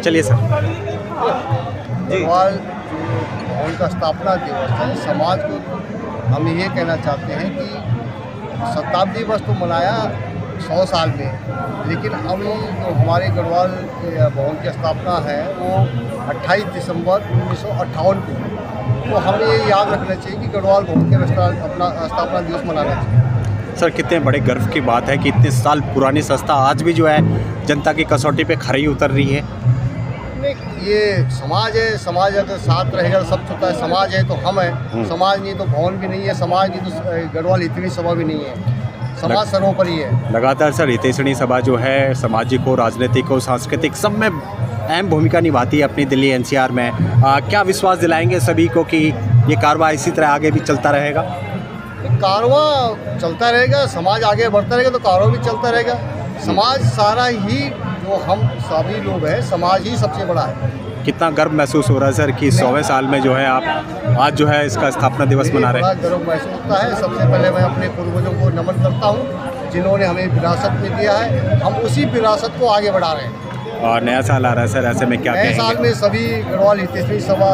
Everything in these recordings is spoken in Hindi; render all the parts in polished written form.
चलिए सर। गढ़वाल भवन का स्थापना दिवस है। समाज को हम ये कहना चाहते हैं कि शताब्दी वर्ष तो मनाया 100 साल में, लेकिन अब जो हमारे गढ़वाल भवन की स्थापना है वो 28 दिसंबर 1958 को, तो हमें ये याद रखना चाहिए कि गढ़वाल भवन के अपना स्थापना दिवस मनाना चाहिए। सर कितने बड़े गर्व की बात है कि इतने साल पुरानी संस्था आज भी जो है जनता की कसौटी पे खरी उतर रही है। नहीं, ये समाज है, समाज अगर साथ रहेगा तो सब होता है। समाज है तो हम हैं, समाज नहीं तो भवन भी नहीं है, समाज नहीं तो गढ़वाल हितैषणी सभा भी नहीं है। समाज सर्वोपरि है। लगातार सर हितैषणी सभा जो है सामाजिक और राजनीतिक और सांस्कृतिक सब में अहम भूमिका निभाती है अपनी दिल्ली एनसीआर में। क्या विश्वास दिलाएंगे सभी को कि ये कारवां इसी तरह आगे भी चलता रहेगा? कारवां चलता रहेगा, समाज आगे बढ़ता रहेगा तो कारवां भी चलता रहेगा। समाज सारा ही, जो हम सभी लोग हैं, समाज ही सबसे बड़ा है। कितना गर्व महसूस हो रहा है सर कि 100वें साल में जो है आप आज जो है इसका स्थापना दिवस मना रहे हैं? गर्व महसूस होता है। सबसे पहले मैं अपने पूर्वजों को नमन करता हूँ जिन्होंने हमें विरासत में दिया है। हम उसी विरासत को आगे बढ़ा रहे हैं। और नया साल आ रहा है सर, ऐसे में क्या नए साल में सभी गढ़वाल हितैषणी सभा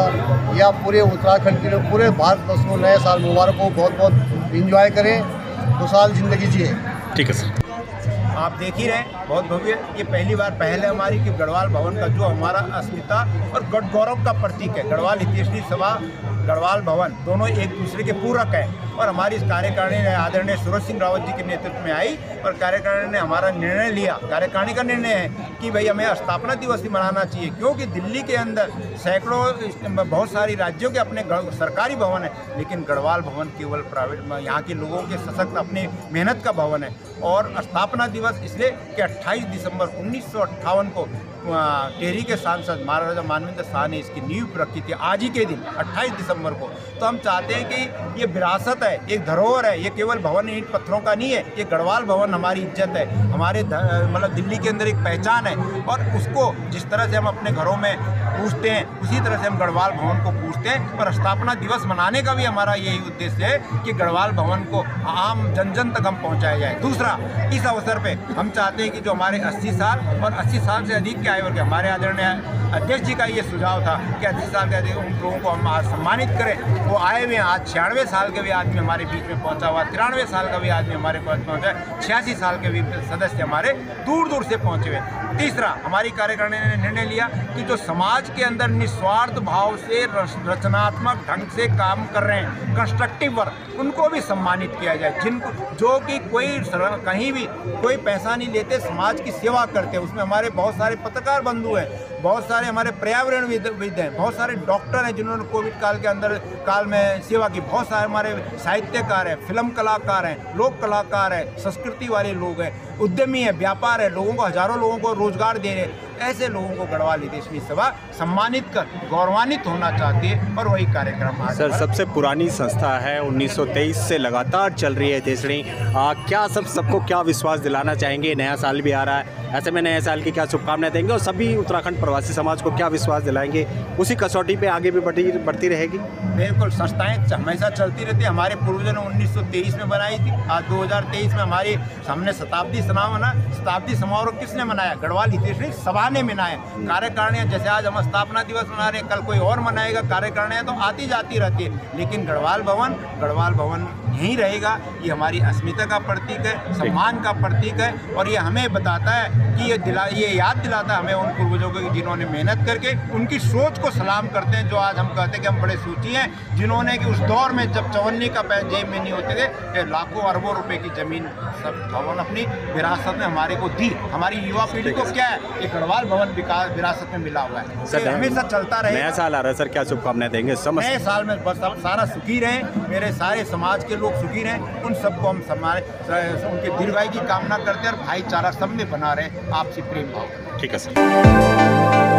या पूरे उत्तराखंड के लोग, पूरे भारतवर्ष को नए साल मुबारक हो। बहुत बहुत इंजॉय करें, खुशहाल ज़िंदगी जिए। ठीक है सर। आप देख ही रहे हैं, बहुत भव्य ये पहल है हमारी कि गढ़वाल भवन का जो हमारा अस्मिता और गौरव का प्रतीक है। गढ़वाल हितैषणी सभा, गढ़वाल भवन दोनों एक दूसरे के पूरक हैं। और हमारी इस कार्यकारिणी ने आदरणीय सूरज सिंह रावत जी के नेतृत्व में आई और कार्यकारिणी ने हमारा निर्णय लिया। कार्यकारिणी का निर्णय है कि भाई हमें स्थापना दिवस ही मनाना चाहिए, क्योंकि दिल्ली के अंदर सैकड़ों बहुत सारी राज्यों के अपने सरकारी भवन है, लेकिन गढ़वाल भवन केवल प्राइवेट, यहाँ के लोगों के सशक्त अपने मेहनत का भवन है। और स्थापना दिवस इसलिए कि 28 दिसंबर 1958 को टेहरी के सांसद महाराजा मानवेंद्र शाह ने इसकी नींव रखी थी, आज ही के दिन 28 दिसंबर को। तो हम चाहते हैं कि ये विरासत है, एक धरोहर है, ये केवल भवन ईंट पत्थरों का नहीं है। ये गढ़वाल भवन हमारी इज्जत है, हमारे मतलब दिल्ली के अंदर एक पहचान है। और उसको जिस तरह से हम अपने घरों में पूजते हैं, उसी तरह से हम गढ़वाल भवन को पूजते हैं। और स्थापना दिवस मनाने का भी हमारा यही उद्देश्य है कि गढ़वाल भवन को आम जन जन तक हम पहुँचाया जाए। दूसरा, इस अवसर पर हम चाहते हैं कि जो हमारे 80 साल और 80 साल से अधिक के आयु वर्ग, हमारे आदरणीय अध्यक्ष जी का ये सुझाव था कि 80 साल के अधिक उन लोगों को हम आज सम्मानित करें। वो आए हुए हैं, आज 96 साल के भी आदमी हमारे बीच में पहुंचा हुआ, 93 साल का भी आदमी हमारे पास पहुंचा है, 86 साल के भी सदस्य हमारे दूर दूर से पहुंचे हुए। तीसरा, हमारी कार्यकारिणी ने निर्णय लिया कि जो समाज के अंदर निस्वार्थ भाव से रचनात्मक ढंग से काम कर रहे हैं, कंस्ट्रक्टिव वर्क, उनको भी सम्मानित किया जाए। जिनको जो कि कोई कहीं भी कोई पैसा नहीं लेते, समाज की सेवा करते हैं। उसमें हमारे बहुत सारे पत्रकार बंधु हैं, बहुत सारे हमारे पर्यावरणविद हैं, बहुत सारे डॉक्टर हैं जिन्होंने कोविड काल में सेवा की, बहुत सारे हमारे साहित्यकार हैं, फिल्म कलाकार हैं, लोक कलाकार हैं, संस्कृति वाले लोग हैं, उद्यमी है, व्यापार है, लोगों को, हजारों लोगों को रोजगार दे रहे। ऐसे लोगों को गढ़वाल हितैषणी सभा सम्मानित कर गौरवान्वित होना चाहती है और वही कार्यक्रम सर सबसे पुरानी संस्था है, 1923 से लगातार चल रही है हितैषणी। क्या सबको क्या विश्वास दिलाना चाहेंगे? नया साल भी आ रहा है, ऐसे में नए साल की क्या शुभकामनाएं देंगे और सभी उत्तराखंड प्रवासी समाज को क्या विश्वास दिलाएंगे? उसी कसौटी पे आगे भी बढ़ती रहेगी। बिल्कुल, संस्थाएं हमेशा चलती रहती है। हमारे पूर्वजों ने 1923 में बनाई थी, आज 2023 में हमने शताब्दी समारोह किसने मनाया? गढ़वाल हितैषणी सभा ने मनाया। कार्यकारिणियाँ जैसे आज हम स्थापना दिवस मना रहे हैं, कल कोई और मनाएगा। कार्यकारिणियाँ तो आती जाती रहती है, लेकिन गढ़वाल भवन यहीं रहेगा। ये हमारी अस्मिता का प्रतीक है, सम्मान का प्रतीक है। और ये हमें बताता है कि ये याद दिलाता है हमें उन पूर्वजों को जिन्होंने मेहनत करके उनकी सोच को सलाम करते हैं। जो आज हम कहते हैं कि हम बड़े सूची हैं, जिन्होंने कि उस दौर में जब चवन्नी का पैर जेब में नहीं होते थे, लाखों अरबों रुपए की जमीन सब भवन अपनी विरासत में हमारे को दी। हमारी युवा पीढ़ी को क्या है, ये गढ़वाल भवन विरासत में मिला हुआ है। सर हमेशा चलता रहे। नया साल आ रहा है सर, क्या शुभकामनाएं देंगे? नए साल में बस सारा सुखी रहें, मेरे सारे समाज के लोग सुखी रहें, उन सबको हम उनके दीर्घायु की कामना करते हैं और भाईचारा सब में बना रहे, आपसी प्रेम भाव। ठीक है सर।